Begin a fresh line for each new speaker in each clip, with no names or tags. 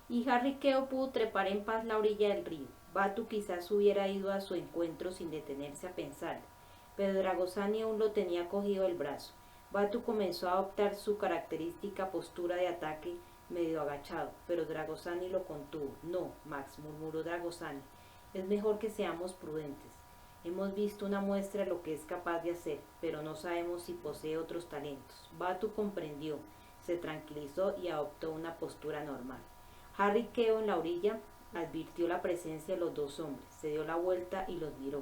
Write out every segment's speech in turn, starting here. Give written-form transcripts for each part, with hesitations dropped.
y Harry Queo pudo trepar en paz la orilla del río. Batu quizás hubiera ido a su encuentro sin detenerse a pensar, pero Dragosani aún lo tenía cogido el brazo. Batu comenzó a adoptar su característica postura de ataque medio agachado, pero Dragosani lo contuvo. No, Max, murmuró Dragosani, es mejor que seamos prudentes. Hemos visto una muestra de lo que es capaz de hacer, pero no sabemos si posee otros talentos. Batu comprendió, se tranquilizó y adoptó una postura normal. Harry Queo en la orilla advirtió la presencia de los dos hombres, se dio la vuelta y los miró.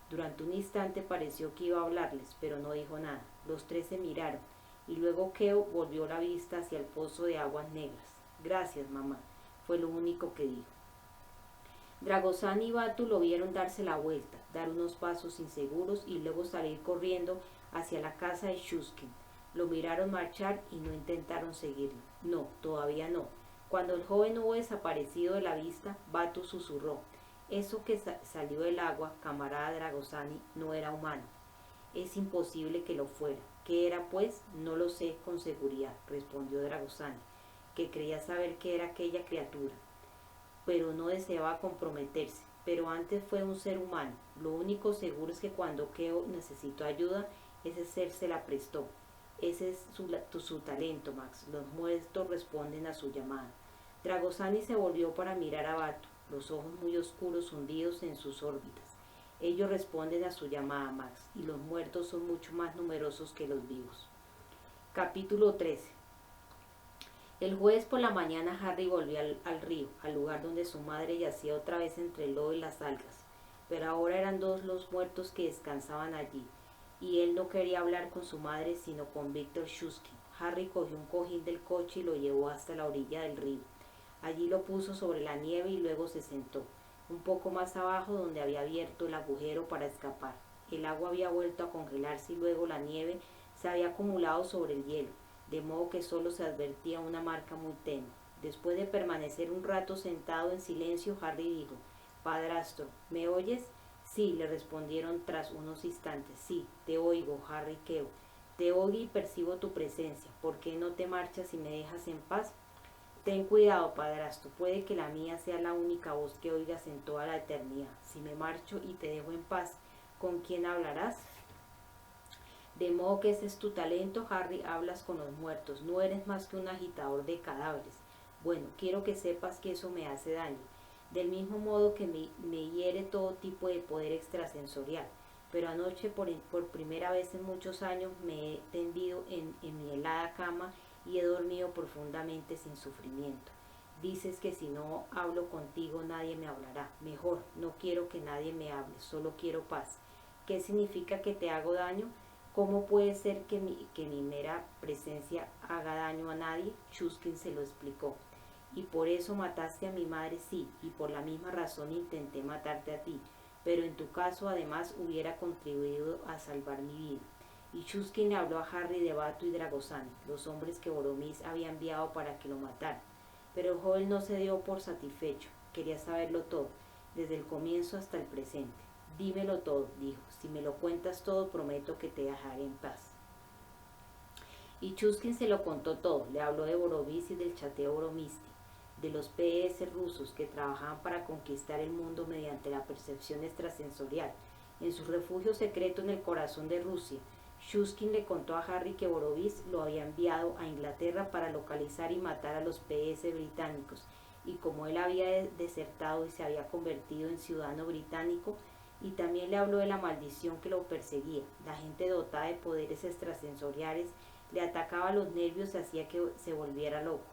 Durante un instante pareció que iba a hablarles, pero no dijo nada. Los tres se miraron, y luego Queo volvió la vista hacia el pozo de aguas negras. Gracias, mamá, fue lo único que dijo. Dragosani y Batu lo vieron darse la vuelta, dar unos pasos inseguros y luego salir corriendo hacia la casa de Shuskin. Lo miraron marchar y no intentaron seguirlo. No, todavía no. Cuando el joven hubo desaparecido de la vista, Batu susurró: eso que salió del agua, camarada Dragosani, no era humano. Es imposible que lo fuera. ¿Qué era, pues? No lo sé con seguridad, respondió Dragosani, que creía saber qué era aquella criatura, pero no deseaba comprometerse. Pero antes fue un ser humano. Lo único seguro es que cuando Queo necesitó ayuda, ese ser se la prestó. Ese es su talento, Max. Los muertos responden a su llamada. Dragosani se volvió para mirar a Batu, los ojos muy oscuros hundidos en sus órbitas. Ellos responden a su llamada, Max, y los muertos son mucho más numerosos que los vivos. Capítulo 13. El jueves por la mañana Harry volvió al río, al lugar donde su madre yacía otra vez entre el lodo y las algas. Pero ahora eran dos los muertos que descansaban allí, y él no quería hablar con su madre sino con Víctor Shuskin. Harry cogió un cojín del coche y lo llevó hasta la orilla del río. Allí lo puso sobre la nieve y luego se sentó, un poco más abajo donde había abierto el agujero para escapar. El agua había vuelto a congelarse y luego la nieve se había acumulado sobre el hielo, de modo que solo se advertía una marca muy tenue. Después de permanecer un rato sentado en silencio, Harry dijo: padrastro, ¿me oyes? Sí, le respondieron tras unos instantes. Sí, te oigo, Harry Queo. Te oigo y percibo tu presencia. ¿Por qué no te marchas y me dejas en paz? Ten cuidado, padrastro, puede que la mía sea la única voz que oigas en toda la eternidad. Si me marcho y te dejo en paz, ¿con quién hablarás? De modo que ese es tu talento, Harry, hablas con los muertos, no eres más que un agitador de cadáveres. Bueno, quiero que sepas que eso me hace daño, del mismo modo que me hiere todo tipo de poder extrasensorial. Pero anoche, por primera vez en muchos años, me he tendido en mi helada cama y he dormido profundamente sin sufrimiento. Dices que si no hablo contigo nadie me hablará. Mejor, no quiero que nadie me hable, solo quiero paz. ¿Qué significa que te hago daño? ¿Cómo puede ser que mi mera presencia haga daño a nadie? Shuskin se lo explicó. Y por eso mataste a mi madre, sí, y por la misma razón intenté matarte a ti, pero en tu caso además hubiera contribuido a salvar mi vida. Y Shuskin le habló a Harry de Batu y Dragosani, los hombres que Boromir había enviado para que lo mataran. Pero el joven no se dio por satisfecho, quería saberlo todo, desde el comienzo hasta el presente. Dímelo todo, dijo. Si me lo cuentas todo, prometo que te dejaré en paz. Y Shuskin se lo contó todo. Le habló de Boromir y del chateo Boromisti, de los PS rusos que trabajaban para conquistar el mundo mediante la percepción extrasensorial. En su refugio secreto en el corazón de Rusia, Shuskin le contó a Harry que Boromir lo había enviado a Inglaterra para localizar y matar a los PS británicos, y como él había desertado y se había convertido en ciudadano británico, y también le habló de la maldición que lo perseguía. La gente dotada de poderes extrasensoriales le atacaba los nervios y hacía que se volviera loco.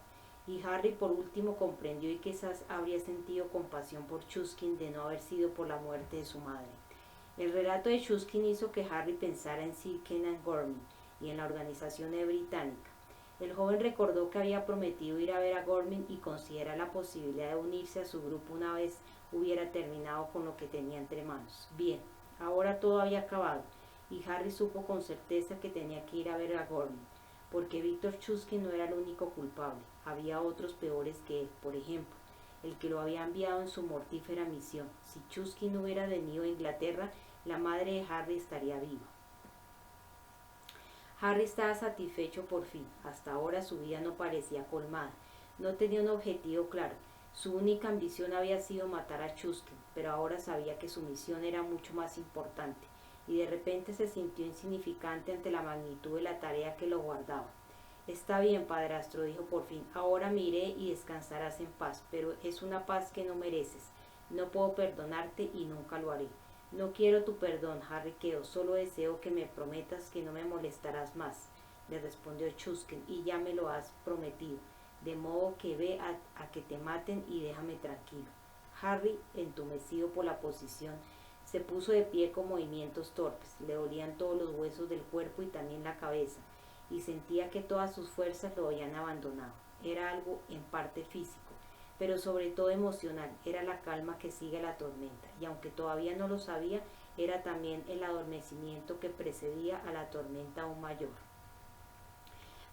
Y Harry por último comprendió y quizás habría sentido compasión por Shuskin de no haber sido por la muerte de su madre. El relato de Shuskin hizo que Harry pensara en Sir Kenan Gorman y en la organización británica. El joven recordó que había prometido ir a ver a Gorman y considerar la posibilidad de unirse a su grupo una vez hubiera terminado con lo que tenía entre manos. Bien, ahora todo había acabado, y Harry supo con certeza que tenía que ir a ver a Gorman, porque Víctor Shuskin no era el único culpable. Había otros peores que él, por ejemplo, el que lo había enviado en su mortífera misión. Si Shuskin no hubiera venido a Inglaterra, la madre de Harry estaría viva. Harry estaba satisfecho por fin. Hasta ahora su vida no parecía colmada. No tenía un objetivo claro. Su única ambición había sido matar a Chuskin, pero ahora sabía que su misión era mucho más importante, y de repente se sintió insignificante ante la magnitud de la tarea que lo guardaba. Está bien, padrastro, dijo por fin, ahora me iré y descansarás en paz, pero es una paz que no mereces. No puedo perdonarte y nunca lo haré. No quiero tu perdón, Harry Queo, solo deseo que me prometas que no me molestarás más, le respondió Chuskin, y ya me lo has prometido, de modo que ve a que te maten y déjame tranquilo. Harry, entumecido por la posición, se puso de pie con movimientos torpes, le dolían todos los huesos del cuerpo y también la cabeza, y sentía que todas sus fuerzas lo habían abandonado. Era algo en parte físico, pero sobre todo emocional, era la calma que sigue la tormenta, y aunque todavía no lo sabía, era también el adormecimiento que precedía a la tormenta aún mayor.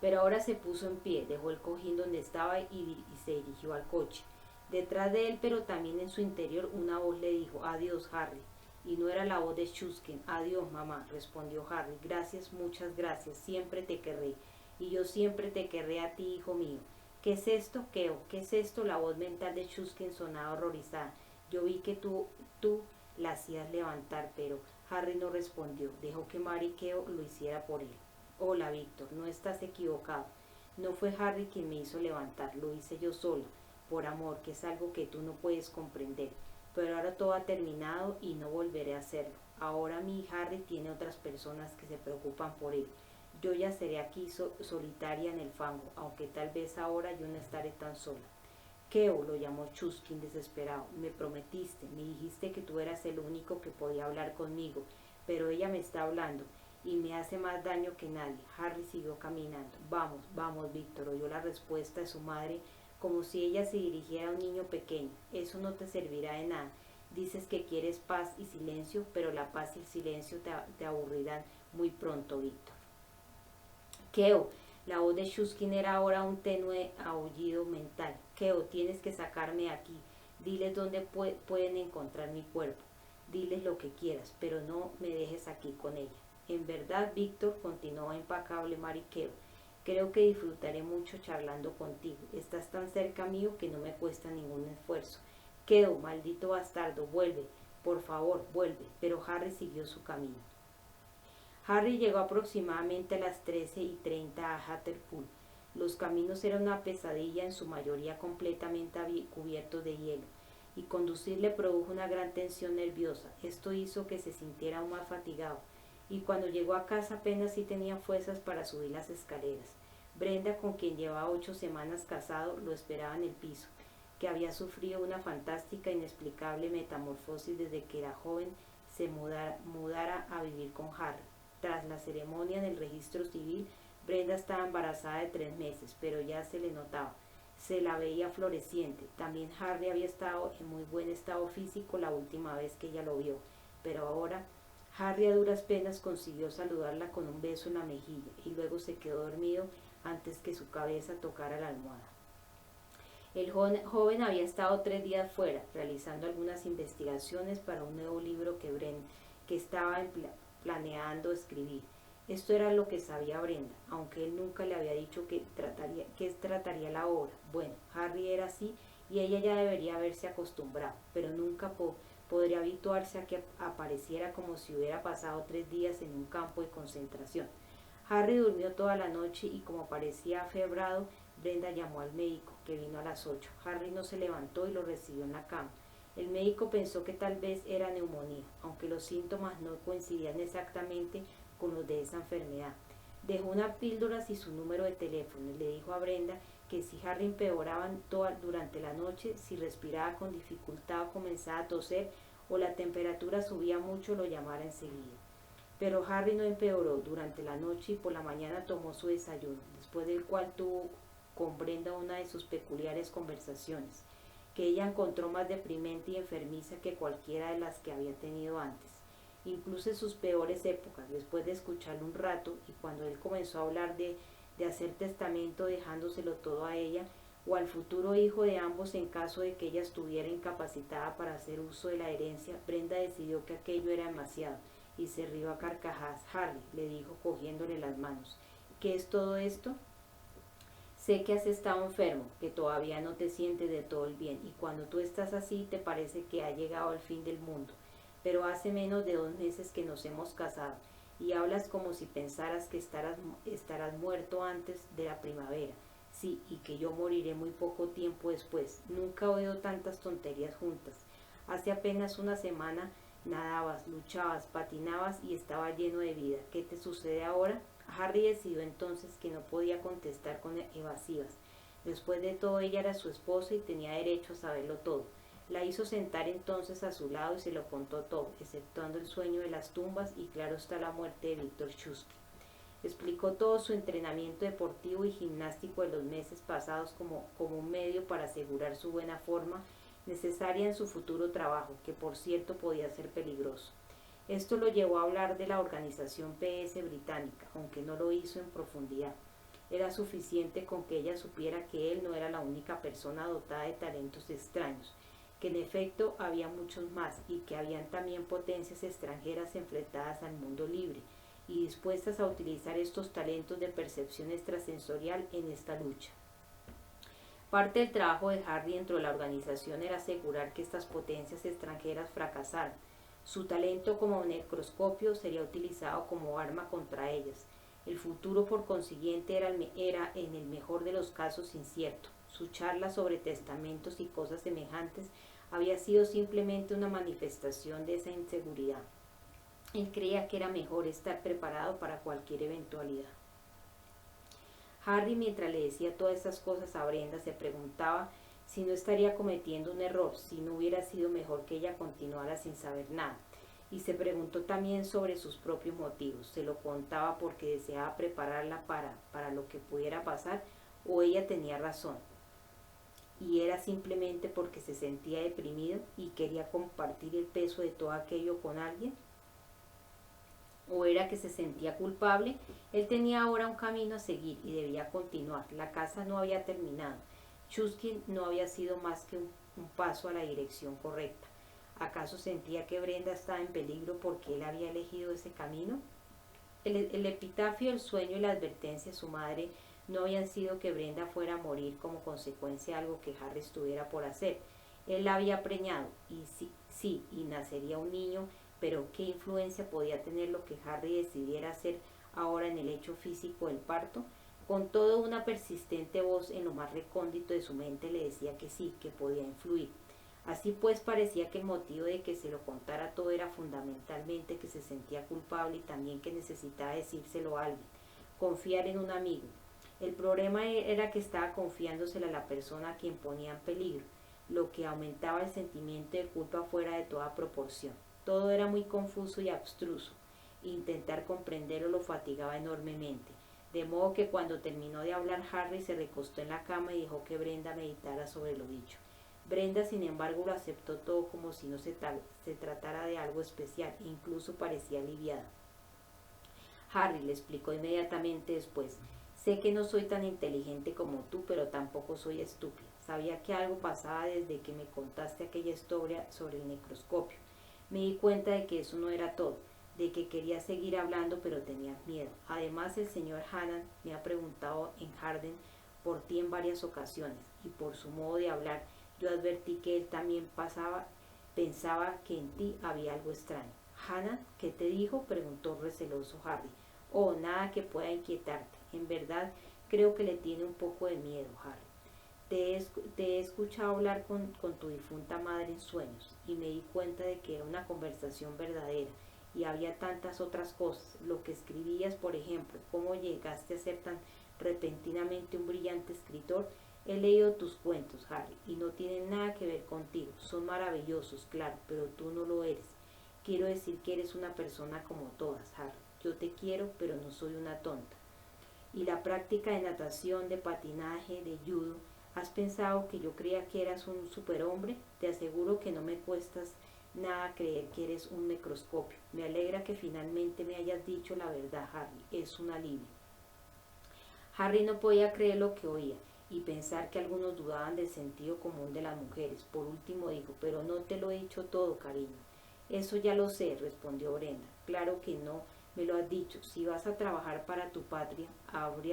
Pero ahora se puso en pie, dejó el cojín donde estaba y se dirigió al coche. Detrás de él, pero también en su interior, una voz le dijo, adiós, Harry. Y no era la voz de Chuskin. Adiós, mamá, respondió Harry. Gracias, muchas gracias, siempre te querré. Y yo siempre te querré a ti, hijo mío. ¿Qué es esto, Keo? ¿Qué es esto? La voz mental de Chuskin sonaba horrorizada. Yo vi que tú la hacías levantar, pero Harry no respondió. Dejó que Mary Keo lo hiciera por él. Hola, Víctor, no estás equivocado. No fue Harry quien me hizo levantar, lo hice yo sola, por amor, que es algo que tú no puedes comprender. Pero ahora todo ha terminado y no volveré a hacerlo. Ahora mi Harry tiene otras personas que se preocupan por él. Yo ya seré aquí solitaria en el fango, aunque tal vez ahora yo no estaré tan sola. Keo, lo llamó Chuskin desesperado. Me prometiste, me dijiste que tú eras el único que podía hablar conmigo, pero ella me está hablando y me hace más daño que nadie. Harry siguió caminando. Vamos, vamos, Víctor, oyó la respuesta de su madre como si ella se dirigiera a un niño pequeño. Eso no te servirá de nada. Dices que quieres paz y silencio, pero la paz y el silencio te aburrirán muy pronto, Víctor. Keo, la voz de Chuskin era ahora un tenue aullido mental. Keo, tienes que sacarme de aquí. Diles dónde pueden encontrar mi cuerpo. Diles lo que quieras, pero no me dejes aquí con ella. En verdad, Víctor, continuó impecable Mariqueo, creo que disfrutaré mucho charlando contigo. Estás tan cerca mío que no me cuesta ningún esfuerzo. Keo, maldito bastardo, vuelve, por favor, vuelve. Pero Harry siguió su camino. Harry llegó aproximadamente a las 13:30 a Hatterpool. Los caminos eran una pesadilla, en su mayoría completamente cubiertos de hielo, y conducirle produjo una gran tensión nerviosa. Esto hizo que se sintiera aún más fatigado, y cuando llegó a casa apenas sí tenía fuerzas para subir las escaleras. Brenda, con quien llevaba 8 semanas casado, lo esperaba en el piso, que había sufrido una fantástica e inexplicable metamorfosis desde que era joven se mudara a vivir con Harry. Tras la ceremonia en el registro civil, Brenda estaba embarazada de 3 meses, pero ya se le notaba. Se la veía floreciente. También Harry había estado en muy buen estado físico la última vez que ella lo vio, pero ahora Harry a duras penas consiguió saludarla con un beso en la mejilla y luego se quedó dormido antes que su cabeza tocara la almohada. El joven había estado 3 días fuera, realizando algunas investigaciones para un nuevo libro que estaba planeando escribir. Esto era lo que sabía Brenda, aunque él nunca le había dicho que trataría la obra. Bueno, Harry era así y ella ya debería haberse acostumbrado, pero nunca podría habituarse a que apareciera como si hubiera pasado 3 días en un campo de concentración. Harry durmió toda la noche y como parecía afebrado, Brenda llamó al médico, que vino a las 8. Harry no se levantó y lo recibió en la cama. El médico pensó que tal vez era neumonía, aunque los síntomas no coincidían exactamente con los de esa enfermedad. Dejó unas píldoras y su número de teléfono y le dijo a Brenda que si Harry empeoraba durante la noche, si respiraba con dificultad o comenzaba a toser o la temperatura subía mucho, lo llamara enseguida. Pero Harry no empeoró durante la noche y por la mañana tomó su desayuno, después del cual tuvo con Brenda una de sus peculiares conversaciones, que ella encontró más deprimente y enfermiza que cualquiera de las que había tenido antes. Incluso en sus peores épocas, después de escucharlo un rato y cuando él comenzó a hablar de hacer testamento dejándoselo todo a ella o al futuro hijo de ambos en caso de que ella estuviera incapacitada para hacer uso de la herencia, Brenda decidió que aquello era demasiado y se rió a carcajadas. Harry, le dijo cogiéndole las manos, ¿qué es todo esto? Sé que has estado enfermo, que todavía no te sientes de todo el bien, y cuando tú estás así te parece que ha llegado el fin del mundo. Pero hace menos de 2 meses que nos hemos casado, y hablas como si pensaras que estarás muerto antes de la primavera. Sí, y que yo moriré muy poco tiempo después. Nunca he oído tantas tonterías juntas. Hace apenas una semana nadabas, luchabas, patinabas y estaba lleno de vida. ¿Qué te sucede ahora? Harry decidió entonces que no podía contestar con evasivas. Después de todo, ella era su esposa y tenía derecho a saberlo todo. La hizo sentar entonces a su lado y se lo contó todo, exceptuando el sueño de las tumbas y claro está la muerte de Víctor Chusky. Explicó todo su entrenamiento deportivo y gimnástico de los meses pasados como un medio para asegurar su buena forma necesaria en su futuro trabajo, que por cierto podía ser peligroso. Esto lo llevó a hablar de la organización PS británica, aunque no lo hizo en profundidad. Era suficiente con que ella supiera que él no era la única persona dotada de talentos extraños, que en efecto había muchos más y que habían también potencias extranjeras enfrentadas al mundo libre y dispuestas a utilizar estos talentos de percepción extrasensorial en esta lucha. Parte del trabajo de Harry dentro de la organización era asegurar que estas potencias extranjeras fracasaran. Su talento como necroscopio sería utilizado como arma contra ellas. El futuro, por consiguiente, era en el mejor de los casos incierto. Su charla sobre testamentos y cosas semejantes había sido simplemente una manifestación de esa inseguridad. Él creía que era mejor estar preparado para cualquier eventualidad. Harry, mientras le decía todas estas cosas a Brenda, se preguntaba si no estaría cometiendo un error, si no hubiera sido mejor que ella continuara sin saber nada. Y se preguntó también sobre sus propios motivos. ¿Se lo contaba porque deseaba prepararla para lo que pudiera pasar o ella tenía razón? Y era simplemente porque se sentía deprimido y quería compartir el peso de todo aquello con alguien. ¿O era que se sentía culpable? Él tenía ahora un camino a seguir y debía continuar. La casa no había terminado. Chusky no había sido más que un paso a la dirección correcta. ¿Acaso sentía que Brenda estaba en peligro porque él había elegido ese camino? El epitafio, el sueño y la advertencia de su madre no habían sido que Brenda fuera a morir como consecuencia de algo que Harry estuviera por hacer. Él la había preñado y sí, y nacería un niño, pero ¿qué influencia podía tener lo que Harry decidiera hacer ahora en el hecho físico del parto? Con todo, una persistente voz en lo más recóndito de su mente le decía que sí, que podía influir. Así pues, parecía que el motivo de que se lo contara todo era fundamentalmente que se sentía culpable y también que necesitaba decírselo a alguien, confiar en un amigo. El problema era que estaba confiándosela a la persona a quien ponía en peligro, lo que aumentaba el sentimiento de culpa fuera de toda proporción. Todo era muy confuso y abstruso. Intentar comprenderlo lo fatigaba enormemente. De modo que cuando terminó de hablar, Harry se recostó en la cama y dejó que Brenda meditara sobre lo dicho. Brenda, sin embargo, lo aceptó todo como si no se tratara de algo especial e incluso parecía aliviada. Harry, le explicó inmediatamente después, sé que no soy tan inteligente como tú, pero tampoco soy estúpida. Sabía que algo pasaba desde que me contaste aquella historia sobre el necroscopio. Me di cuenta de que eso no era todo, de que quería seguir hablando, pero tenía miedo. Además, el señor Hannan me ha preguntado en Harden por ti en varias ocasiones, y por su modo de hablar, yo advertí que él también pensaba que en ti había algo extraño. Hannah, ¿qué te dijo?, preguntó receloso Harry. Oh, nada que pueda inquietarte. En verdad, creo que le tiene un poco de miedo, Harry. Te he escuchado hablar con tu difunta madre en sueños, y me di cuenta de que era una conversación verdadera, y había tantas otras cosas. Lo que escribías, por ejemplo, cómo llegaste a ser tan repentinamente un brillante escritor. He leído tus cuentos, Harry, y no tienen nada que ver contigo. Son maravillosos, claro, pero tú no lo eres. Quiero decir que eres una persona como todas, Harry. Yo te quiero, pero no soy una tonta. Y la práctica de natación, de patinaje, de judo, ¿has pensado que yo creía que eras un superhombre? Te aseguro que no me cuestas nada creer que eres un necroscopio. Me alegra que finalmente me hayas dicho la verdad, Harry. Es un alivio. Harry no podía creer lo que oía y pensar que algunos dudaban del sentido común de las mujeres. Por último dijo, pero no te lo he dicho todo, cariño. Eso ya lo sé, respondió Brenda. Claro que no, me lo has dicho. Si vas a trabajar para tu patria,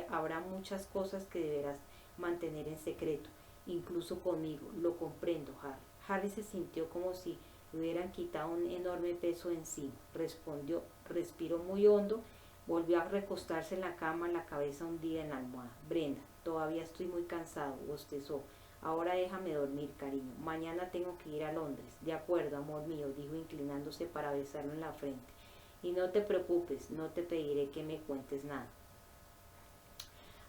habrá muchas cosas que deberás mantener en secreto, incluso conmigo. Lo comprendo, Harry. Harry se sintió como si le hubieran quitado un enorme peso encima. Respondió, respiró muy hondo, volvió a recostarse en la cama, la cabeza hundida en la almohada. Brenda, todavía estoy muy cansado, bostezó. Ahora déjame dormir, cariño. Mañana tengo que ir a Londres. De acuerdo, amor mío, dijo inclinándose para besarlo en la frente. Y no te preocupes, no te pediré que me cuentes nada.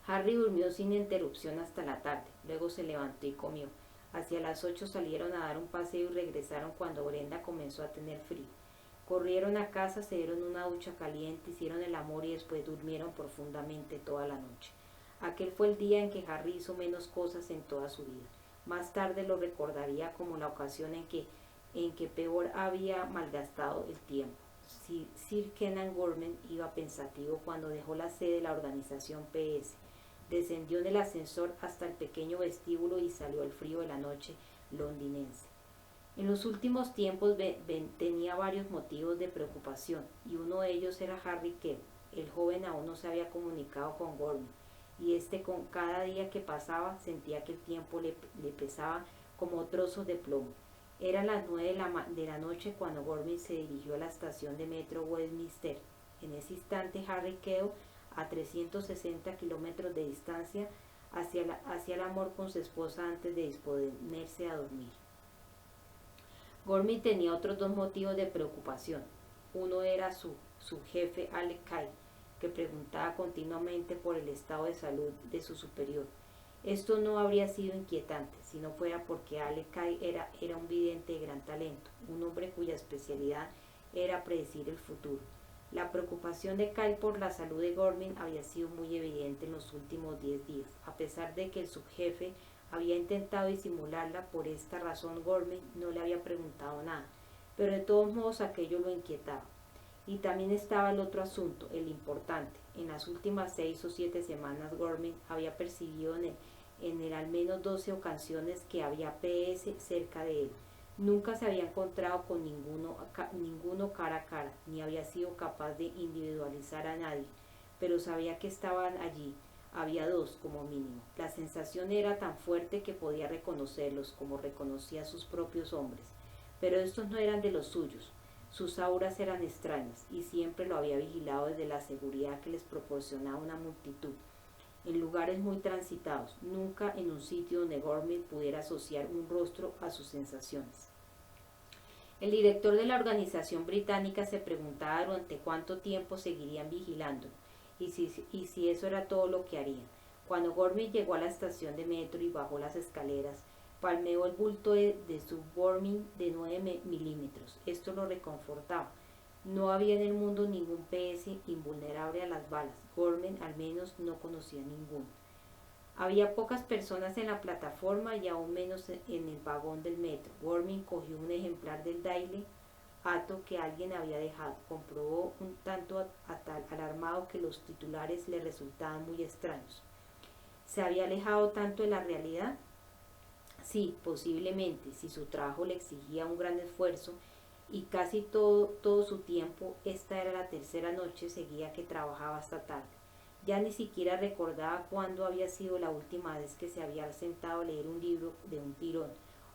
Harry durmió sin interrupción hasta la tarde. Luego se levantó y comió. Hacia las 8 salieron a dar un paseo y regresaron cuando Brenda comenzó a tener frío. Corrieron a casa, se dieron una ducha caliente, hicieron el amor y después durmieron profundamente toda la noche. Aquel fue el día en que Harry hizo menos cosas en toda su vida. Más tarde lo recordaría como la ocasión en que peor había malgastado el tiempo. Sir Kenan Gorman iba pensativo cuando dejó la sede de la organización PS. Descendió en el ascensor hasta el pequeño vestíbulo y salió al frío de la noche londinense. En los últimos tiempos tenía varios motivos de preocupación, y uno de ellos era Harry Kew. El joven aún no se había comunicado con Gorman, y con cada día que pasaba sentía que el tiempo le pesaba como trozos de plomo. Eran las 9 de la noche cuando Gorman se dirigió a la estación de metro Westminster. En ese instante Harry Kew, a 360 kilómetros de distancia, hacía el amor con su esposa antes de disponerse a dormir. Gorman tenía otros dos motivos de preocupación. Uno era su jefe Alec Kay, que preguntaba continuamente por el estado de salud de su superior. Esto no habría sido inquietante si no fuera porque Alec Kay era un vidente de gran talento, un hombre cuya especialidad era predecir el futuro. La preocupación de Kay por la salud de Gorman había sido muy evidente en los últimos 10 días, a pesar de que el subjefe había intentado disimularla. Por esta razón Gorman no le había preguntado nada, pero de todos modos aquello lo inquietaba. Y también estaba el otro asunto, el importante. En las últimas 6 o 7 semanas Gorman había percibido en él al menos 12 ocasiones que había PS cerca de él. Nunca se había encontrado con ninguno cara a cara, ni había sido capaz de individualizar a nadie, pero sabía que estaban allí. Había dos, como mínimo. La sensación era tan fuerte que podía reconocerlos como reconocía a sus propios hombres, pero estos no eran de los suyos. Sus auras eran extrañas, y siempre lo había vigilado desde la seguridad que les proporcionaba una multitud, en lugares muy transitados, nunca en un sitio donde Gorman pudiera asociar un rostro a sus sensaciones. El director de la organización británica se preguntaba durante cuánto tiempo seguirían vigilando, y si eso era todo lo que harían. Cuando Gorman llegó a la estación de metro y bajó las escaleras, palmeó el bulto de su Gorman de 9 milímetros. Esto lo reconfortaba. No había en el mundo ningún PS invulnerable a las balas. Gorman al menos no conocía ninguno. Había pocas personas en la plataforma y aún menos en el vagón del metro. Gorman cogió un ejemplar del Daily Ato que alguien había dejado. Comprobó un tanto alarmado que los titulares le resultaban muy extraños. ¿Se había alejado tanto de la realidad? Sí, posiblemente, si su trabajo le exigía un gran esfuerzo, y casi todo su tiempo. Esta era la tercera noche seguida que trabajaba hasta tarde. Ya ni siquiera recordaba cuándo había sido la última vez que se había sentado a leer un libro de un tirón,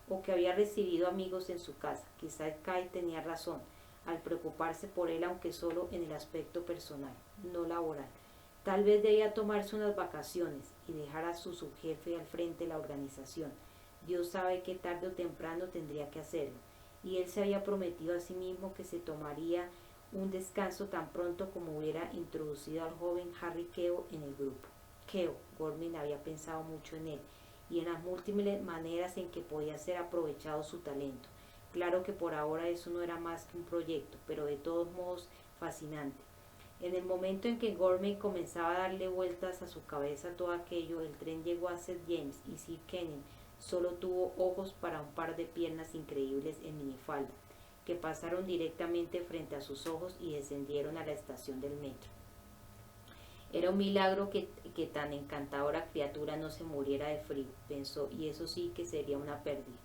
o que había recibido amigos en su casa. Quizá Kay tenía razón al preocuparse por él, aunque solo en el aspecto personal, no laboral. Tal vez debía tomarse unas vacaciones y dejar a su subjefe al frente de la organización. Dios sabe que tarde o temprano tendría que hacerlo, y él se había prometido a sí mismo que se tomaría un descanso tan pronto como hubiera introducido al joven Harry Kew en el grupo. Kew, Gorman había pensado mucho en él y en las múltiples maneras en que podía ser aprovechado su talento. Claro que por ahora eso no era más que un proyecto, pero de todos modos fascinante. En el momento en que Gorman comenzaba a darle vueltas a su cabeza todo aquello, el tren llegó a St. James y Sir Kenan solo tuvo ojos para un par de piernas increíbles en minifalda, que pasaron directamente frente a sus ojos y descendieron a la estación del metro. Era un milagro que tan encantadora criatura no se muriera de frío, pensó, y eso sí que sería una pérdida.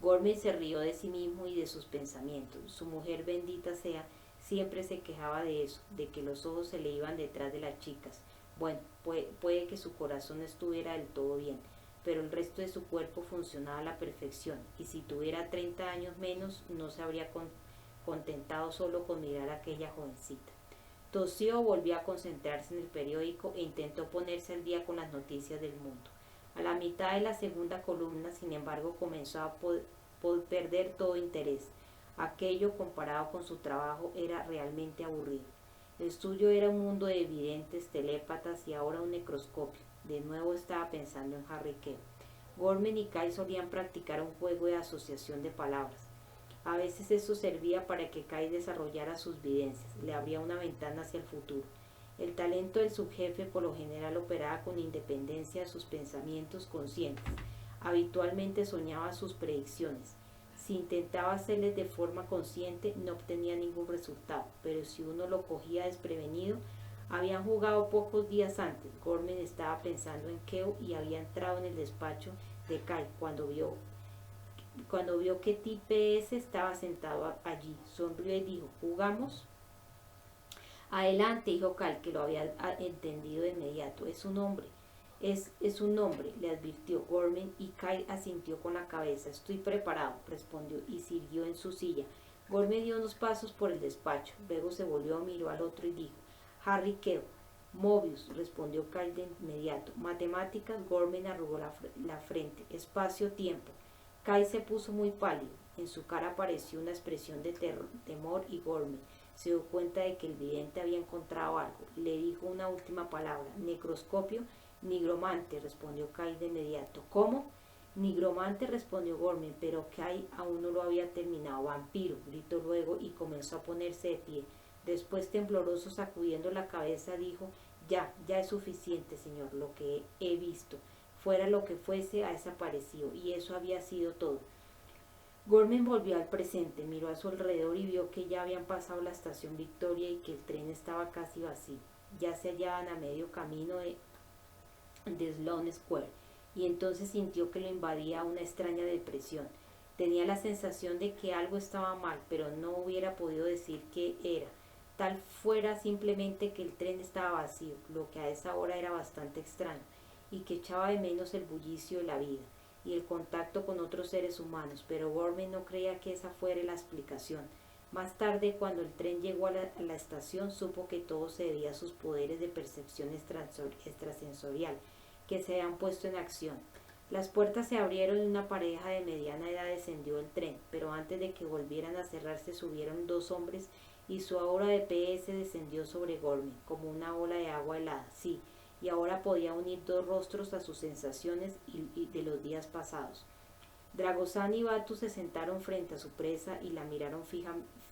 Gorman se rió de sí mismo y de sus pensamientos. Su mujer, bendita sea, siempre se quejaba de eso, de que los ojos se le iban detrás de las chicas. Bueno, puede que su corazón no estuviera del todo bien, pero el resto de su cuerpo funcionaba a la perfección, y si tuviera 30 años menos, no se habría contentado solo con mirar a aquella jovencita. Tosió, volvió a concentrarse en el periódico e intentó ponerse al día con las noticias del mundo. A la mitad de la segunda columna, sin embargo, comenzó a perder todo interés. Aquello, comparado con su trabajo, era realmente aburrido. El suyo era un mundo de videntes, telépatas y ahora un necroscopio. De nuevo estaba pensando en Harry Queo. Gorman y Kay solían practicar un juego de asociación de palabras. A veces eso servía para que Kay desarrollara sus videncias, le abría una ventana hacia el futuro. El talento del subjefe por lo general operaba con independencia de sus pensamientos conscientes. Habitualmente soñaba sus predicciones. Si intentaba hacerles de forma consciente, no obtenía ningún resultado, pero si uno lo cogía desprevenido, habían jugado pocos días antes. Gorman estaba pensando en Kew y había entrado en el despacho de Kay cuando vio que TPS estaba sentado allí. Sonrió y dijo: ¿jugamos? Adelante, dijo Cal, que lo había entendido de inmediato. Es un hombre, le advirtió Gorman, y Kyle asintió con la cabeza. Estoy preparado, respondió, y siguió en su silla. Gorman dio unos pasos por el despacho, luego se volvió, miró al otro y dijo: Harry Queo. Mobius, respondió Kyle de inmediato. Matemáticas. Gorman arrugó la frente. Espacio-tiempo. Kyle se puso muy pálido. En su cara apareció una expresión de temor y Gorman se dio cuenta de que el vidente había encontrado algo. Le dijo una última palabra: necroscopio. Nigromante, respondió Kyle de inmediato. ¿Cómo? Nigromante, respondió Gorman, pero Kyle aún no lo había terminado. Vampiro, gritó luego y comenzó a ponerse de pie. Después, tembloroso, sacudiendo la cabeza, dijo: ya es suficiente, señor, lo que he visto. Fuera lo que fuese, ha desaparecido, y eso había sido todo. Gorman volvió al presente, miró a su alrededor y vio que ya habían pasado la estación Victoria y que el tren estaba casi vacío. Ya se hallaban a medio camino de Sloane Square, y entonces sintió que lo invadía una extraña depresión. Tenía la sensación de que algo estaba mal, pero no hubiera podido decir qué era. Tal fuera simplemente que el tren estaba vacío, lo que a esa hora era bastante extraño, y que echaba de menos el bullicio de la vida y el contacto con otros seres humanos, pero Gorman no creía que esa fuera la explicación. Más tarde, cuando el tren llegó a la estación, supo que todo se debía a sus poderes de percepción extrasensorial, que se habían puesto en acción. Las puertas se abrieron y una pareja de mediana edad descendió del tren, pero antes de que volvieran a cerrarse subieron dos hombres y su aura de PS descendió sobre Gorman, como una ola de agua helada. Sí, y ahora podía unir dos rostros a sus sensaciones y de los días pasados. Dragosán y Batu se sentaron frente a su presa y la miraron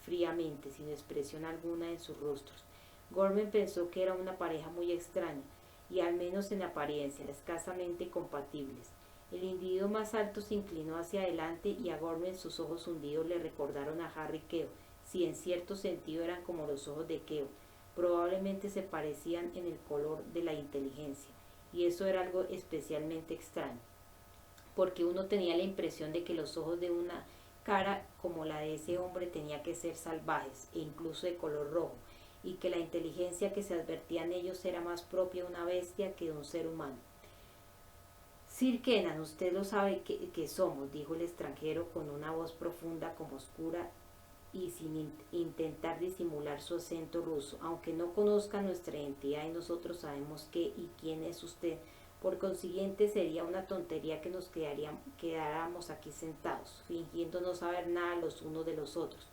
fríamente, sin expresión alguna en sus rostros. Gorman pensó que era una pareja muy extraña, y al menos en apariencia, escasamente compatibles. El individuo más alto se inclinó hacia adelante y a Gorman sus ojos hundidos le recordaron a Harry Queo, si en cierto sentido eran como los ojos de Queo. Probablemente se parecían en el color de la inteligencia, y eso era algo especialmente extraño, porque uno tenía la impresión de que los ojos de una cara como la de ese hombre tenía que ser salvajes e incluso de color rojo, y que la inteligencia que se advertía en ellos era más propia de una bestia que de un ser humano. Sir Kenan, usted lo sabe que somos, dijo el extranjero con una voz profunda como oscura y sin intentar disimular su acento ruso. Aunque no conozca nuestra identidad, y nosotros sabemos qué y quién es usted, por consiguiente sería una tontería que nos quedáramos aquí sentados, fingiendo no saber nada los unos de los otros.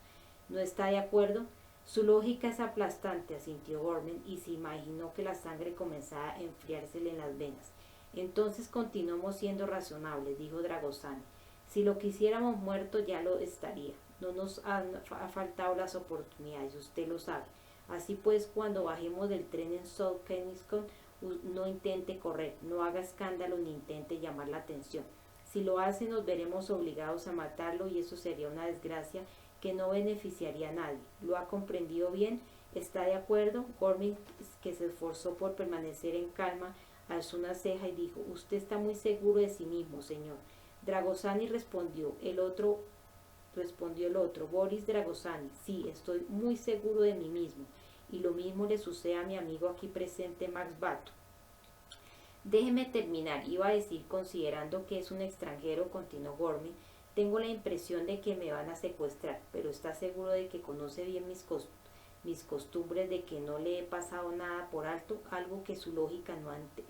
¿No está de acuerdo? Su lógica es aplastante, asintió Gorman, y se imaginó que la sangre comenzaba a enfriársele en las venas. Entonces continuamos siendo razonables, dijo Dragosani. Si lo quisiéramos muerto ya lo estaría. No nos ha faltado las oportunidades, usted lo sabe. Así pues, cuando bajemos del tren en South Kensington, no intente correr, no haga escándalo ni intente llamar la atención. Si lo hace, nos veremos obligados a matarlo y eso sería una desgracia que no beneficiaría a nadie. ¿Lo ha comprendido bien? ¿Está de acuerdo? Gorman, que se esforzó por permanecer en calma, alzó una ceja y dijo: usted está muy seguro de sí mismo, señor. Dragosani respondió el otro, Boris Dragosani. Sí, estoy muy seguro de mí mismo. y lo mismo le sucede a mi amigo aquí presente Max Bato. Déjeme terminar, iba a decir, considerando que es un extranjero, continuó Gorman. Tengo la impresión de que me van a secuestrar, pero está seguro de que conoce bien mis costumbres, de que no le he pasado nada por alto, algo que su lógica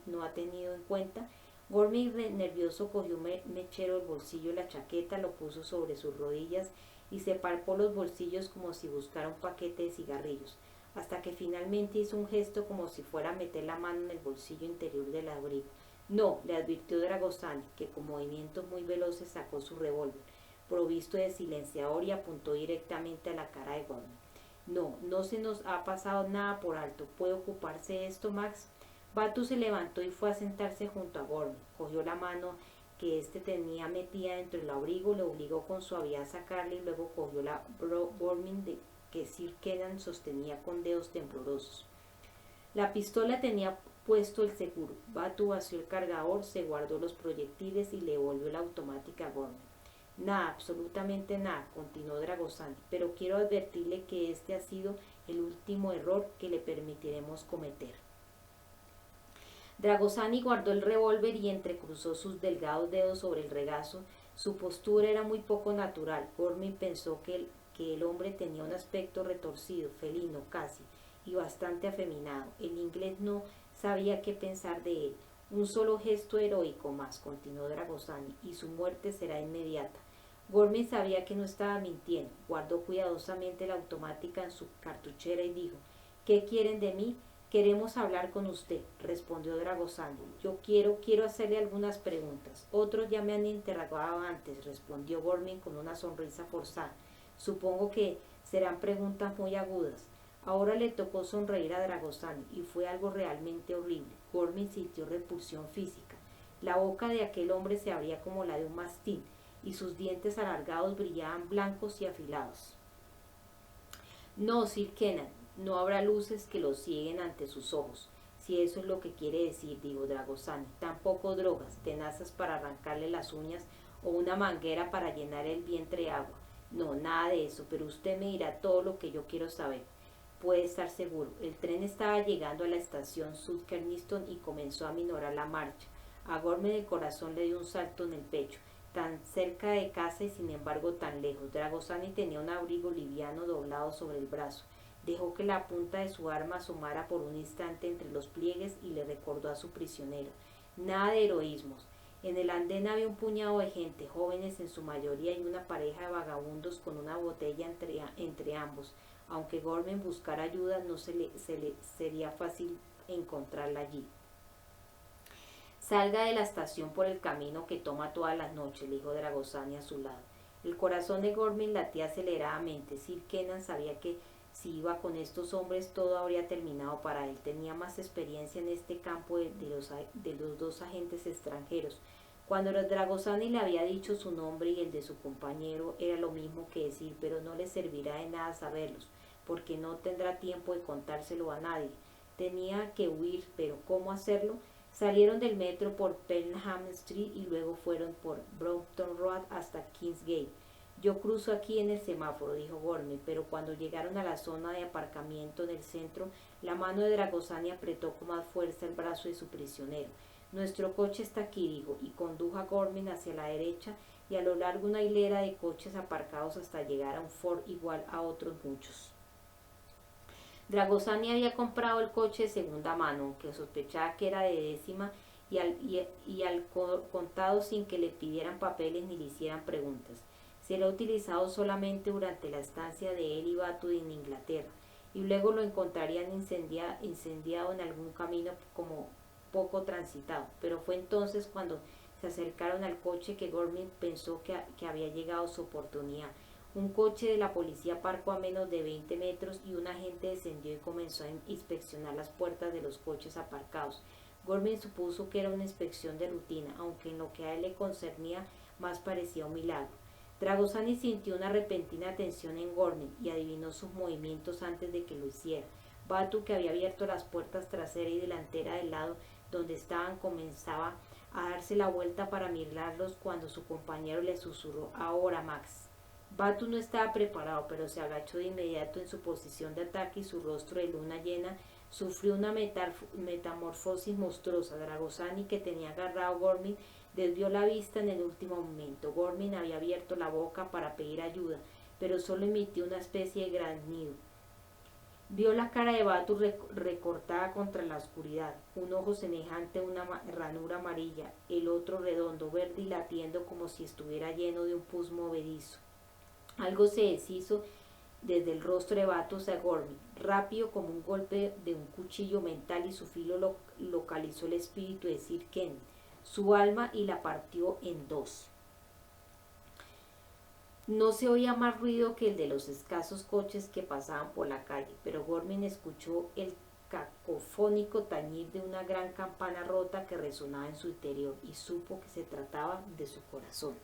no ha tenido en cuenta. Gorman, nervioso, cogió un mechero del bolsillo de la chaqueta, lo puso sobre sus rodillas y se palpó los bolsillos como si buscara un paquete de cigarrillos, hasta que finalmente hizo un gesto como si fuera a meter la mano en el bolsillo interior del abrigo. No, le advirtió Dragosani, que con movimientos muy veloces sacó su revólver, provisto de silenciador, y apuntó directamente a la cara de Gorman. No, no se nos ha pasado nada por alto. ¿Puede ocuparse de esto, Max? Batu se levantó y fue a sentarse junto a Gorman. Cogió la mano que éste tenía metida dentro del abrigo, le obligó con suavidad a sacarla y luego cogió la Gorman que Sir Kenan sostenía con dedos temblorosos. La pistola tenía puesto el seguro. Batu vació el cargador, se guardó los proyectiles y le devolvió la automática a Gorman. Nada, absolutamente nada, continuó Dragosani, pero quiero advertirle que este ha sido el último error que le permitiremos cometer. Dragosani guardó el revólver y entrecruzó sus delgados dedos sobre el regazo. Su postura era muy poco natural. Gorman pensó que el hombre tenía un aspecto retorcido, felino casi, y bastante afeminado. El inglés no sabía qué pensar de él. Un solo gesto heroico más, continuó Dragosani, y su muerte será inmediata. Gorman sabía que no estaba mintiendo. Guardó cuidadosamente la automática en su cartuchera y dijo: ¿Qué quieren de mí? Queremos hablar con usted, respondió Dragosani. Yo quiero hacerle algunas preguntas. Otros ya me han interrogado antes, respondió Gorman con una sonrisa forzada. Supongo que serán preguntas muy agudas. Ahora le tocó sonreír a Dragosani y fue algo realmente horrible. Gorman sintió repulsión física. La boca de aquel hombre se abría como la de un mastín y sus dientes alargados brillaban blancos y afilados. No, Sir Kenan, no habrá luces que lo cieguen ante sus ojos, si eso es lo que quiere decir, dijo Dragosani. Tampoco drogas, tenazas para arrancarle las uñas o una manguera para llenar el vientre de agua. No, nada de eso, pero usted me dirá todo lo que yo quiero saber. Puede estar seguro. El tren estaba llegando a la estación South Kensington y comenzó a minorar la marcha. A Gorman el corazón le dio un salto en el pecho. Tan cerca de casa y sin embargo tan lejos. Dragosani tenía un abrigo liviano doblado sobre el brazo. Dejó que la punta de su arma asomara por un instante entre los pliegues y le recordó a su prisionero. Nada de heroísmos. En el andén había un puñado de gente, jóvenes en su mayoría, y una pareja de vagabundos con una botella entre ambos. Aunque Gorman buscara ayuda, no sería fácil encontrarla allí. Salga de la estación por el camino que toma todas las noches, le dijo Dragosani a su lado. El corazón de Gorman latía aceleradamente. Sir Kenan sabía que si iba con estos hombres todo habría terminado para él. Tenía más experiencia en este campo de los dos agentes extranjeros. Cuando Dragosani le había dicho su nombre y el de su compañero, era lo mismo que decir: pero no le servirá de nada saberlos, porque no tendrá tiempo de contárselo a nadie. Tenía que huir, pero ¿cómo hacerlo? Salieron del metro por Pelham Street y luego fueron por Brompton Road hasta Kingsgate. Yo cruzo aquí en el semáforo, dijo Gorman, pero cuando llegaron a la zona de aparcamiento del centro, la mano de Dragosani apretó con más fuerza el brazo de su prisionero. Nuestro coche está aquí, dijo, y condujo a Gorman hacia la derecha y a lo largo una hilera de coches aparcados hasta llegar a un Ford igual a otros muchos. Dragosani había comprado el coche de segunda mano, aunque sospechaba que era de décima, y al contado, sin que le pidieran papeles ni le hicieran preguntas. Se lo ha utilizado solamente durante la estancia de él y Batu en Inglaterra, y luego lo encontrarían incendiado en algún camino como poco transitado. Pero fue entonces cuando se acercaron al coche que Gorman pensó que había llegado su oportunidad. Un coche de la policía aparcó a menos de 20 metros y un agente descendió y comenzó a inspeccionar las puertas de los coches aparcados. Gorman supuso que era una inspección de rutina, aunque en lo que a él le concernía más parecía un milagro. Dragosani sintió una repentina tensión en Gorman y adivinó sus movimientos antes de que lo hiciera. Batu, que había abierto las puertas trasera y delantera del lado donde estaban, comenzaba a darse la vuelta para mirarlos cuando su compañero le susurró: ahora, Max. Batu no estaba preparado, pero se agachó de inmediato en su posición de ataque y su rostro de luna llena sufrió una metamorfosis monstruosa. Dragosani, que tenía agarrado a Gormin, desvió la vista en el último momento. Gormin había abierto la boca para pedir ayuda, pero solo emitió una especie de graznido. Vio la cara de Batu recortada contra la oscuridad, un ojo semejante a una ranura amarilla, el otro redondo, verde y latiendo como si estuviera lleno de un pus movedizo. Algo se deshizo desde el rostro de Batu hacia Gormin, rápido como un golpe de un cuchillo mental, y su filo localizó el espíritu de Sir Ken, su alma, y la partió en dos. No se oía más ruido que el de los escasos coches que pasaban por la calle, pero Gormin escuchó el cacofónico tañir de una gran campana rota que resonaba en su interior y supo que se trataba de su corazón.